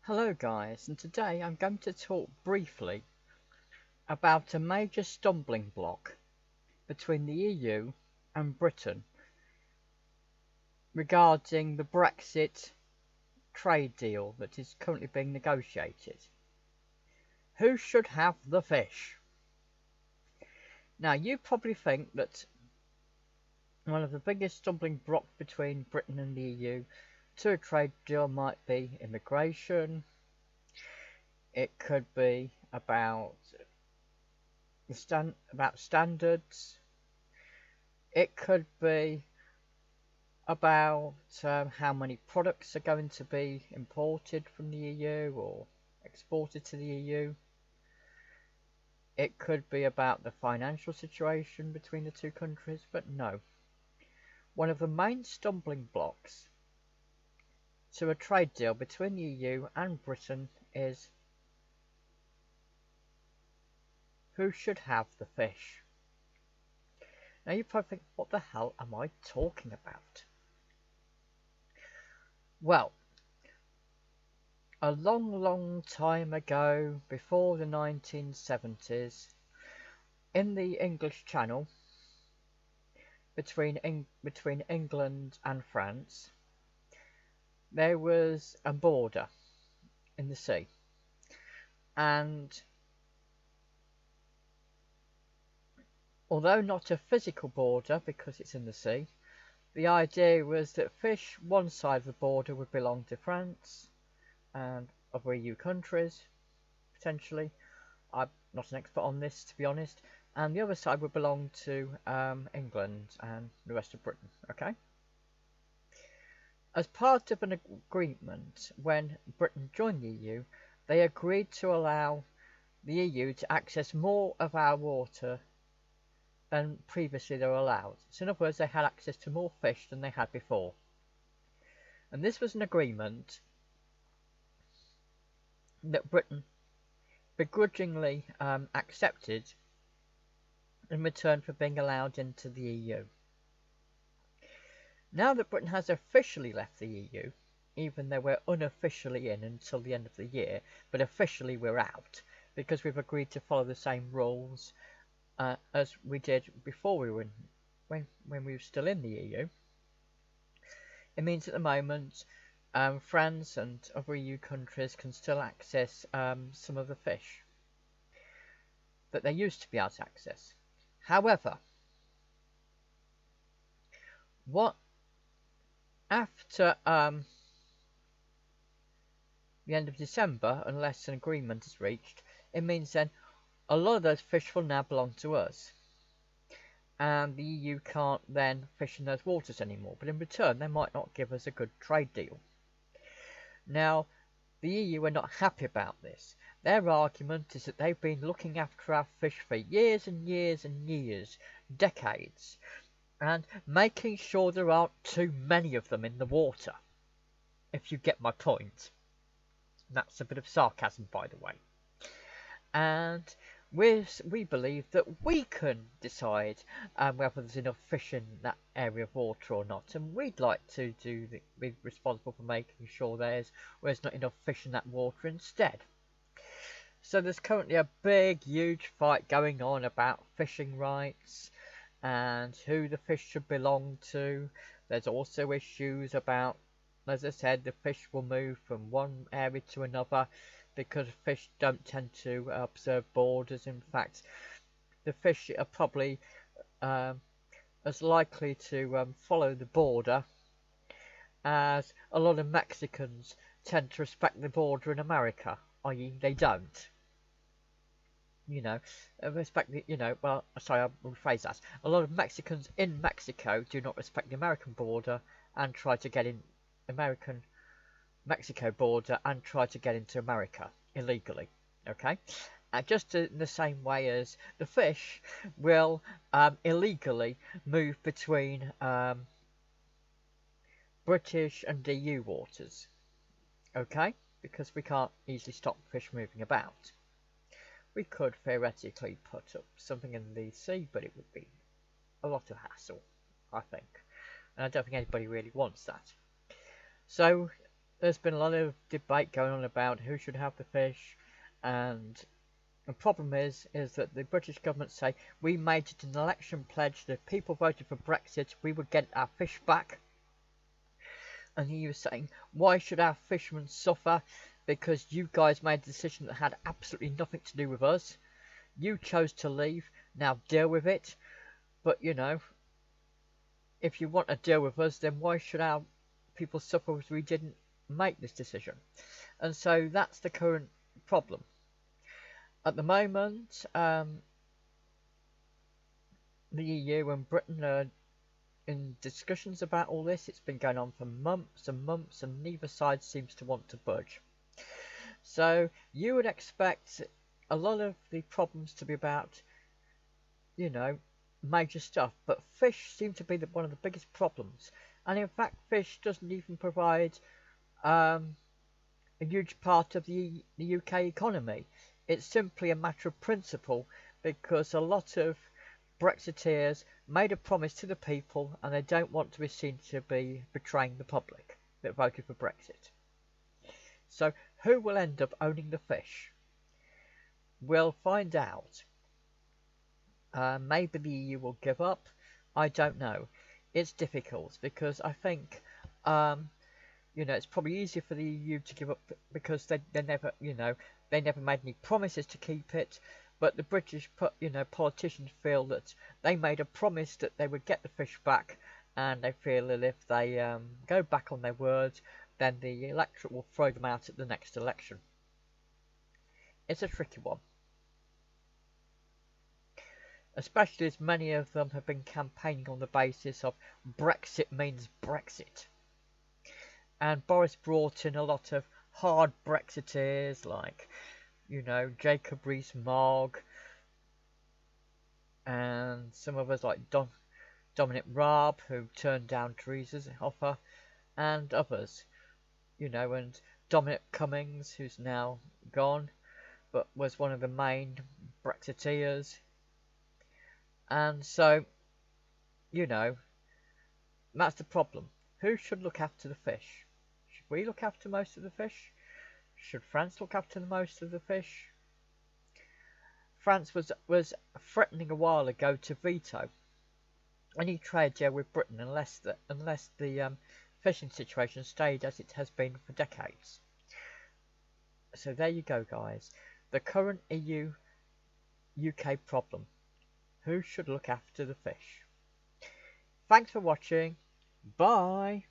Hello guys, and today I'm going to talk briefly about a major stumbling block between the EU and Britain regarding the Brexit trade deal that is currently being negotiated. Who should have the fish? Now you probably think that one of the biggest stumbling blocks between Britain and the EU to a trade deal might be immigration. It could be about standards. It could be about how many products are going to be imported from the EU or exported to the EU. It could be about the financial situation between the two countries, but no. One of the main stumbling blocks to a trade deal between the EU and Britain is who should have the fish. Now you probably think, what the hell am I talking about? Well, a long time ago, before the 1970s, in the English Channel, between England and France, there was a border in the sea, and although not a physical border because it's in the sea, the idea was that fish one side of the border would belong to France and other EU countries, potentially. I'm not an expert on this, to be honest. And the other side would belong to England and the rest of Britain, okay? As part of an agreement, when Britain joined the EU, they agreed to allow the EU to access more of our water than previously they were allowed. So in other words, they had access to more fish than they had before. And this was an agreement that Britain begrudgingly accepted in return for being allowed into the EU. Now that Britain has officially left the EU, even though we're unofficially in until the end of the year, but officially we're out, because we've agreed to follow the same rules as we did before we were when we were still in the EU. It means at the moment France and other EU countries can still access some of the fish that they used to be able to access. However, after the end of December, unless an agreement is reached, it means then a lot of those fish will now belong to us, and the EU can't then fish in those waters anymore, but in return they might not give us a good trade deal. Now, the EU are not happy about this. Their argument is that they've been looking after our fish for years and years and years, decades, and making sure there aren't too many of them in the water, if you get my point. That's a bit of sarcasm, by the way. And we believe that we can decide whether there's enough fish in that area of water or not, and we'd like to be responsible for making sure there's not enough fish in that water instead. So there's currently a big, huge fight going on about fishing rights and who the fish should belong to. There's also issues about, as I said, the fish will move from one area to another, because fish don't tend to observe borders. In fact, the fish are probably as likely to follow the border as a lot of Mexicans tend to respect the border in America, i.e. they don't. Respect the, well, sorry, I'll rephrase that. A lot of Mexicans in Mexico do not respect the American border and try to get in Mexico border and try to get into America illegally, okay? Just in the same way as the fish will illegally move between British and EU waters, okay? Because we can't easily stop fish moving about. We could theoretically put up something in the sea, but it would be a lot of hassle, I think. And I don't think anybody really wants that. So there's been a lot of debate going on about who should have the fish, and the problem is that the British government say we made it an election pledge that if people voted for Brexit, we would get our fish back. And he was saying, why should our fishermen suffer because you guys made a decision that had absolutely nothing to do with us? You chose to leave, now deal with it. But, you know, if you want to deal with us, then why should our people suffer because we didn't make this decision? And so that's the current problem. At the moment, the EU and Britain are in discussions about all this. It's been going on for months and months, and neither side seems to want to budge. So you would expect a lot of the problems to be about, you know, major stuff, but fish seem to be one of the biggest problems. And in fact, fish doesn't even provide a huge part of the UK economy. It's simply a matter of principle, because a lot of Brexiteers made a promise to the people and they don't want to be seen to be betraying the public that voted for Brexit. So who will end up owning the fish? We'll find out. Maybe the EU will give up. I don't know. It's difficult because I think, you know, it's probably easier for the EU to give up because they never, you know, they never made any promises to keep it. But the British, you know, politicians feel that they made a promise that they would get the fish back, and they feel that if they go back on their words, then the electorate will throw them out at the next election. It's a tricky one, especially as many of them have been campaigning on the basis of Brexit means Brexit. And Boris brought in a lot of hard Brexiteers like, you know, Jacob Rees-Mogg and some of us like Dominic Raab, who turned down Theresa's offer, and others, you know, and Dominic Cummings, who's now gone, but was one of the main Brexiteers. And so, you know, that's the problem. Who should look after the fish? Should we look after most of the fish? Should France look after most of the fish? France was threatening a while ago to veto any trade deal with Britain unless the fishing situation stayed as it has been for decades. So there you go, guys. The current EU UK problem. Who should look after the fish? Thanks for watching. Bye.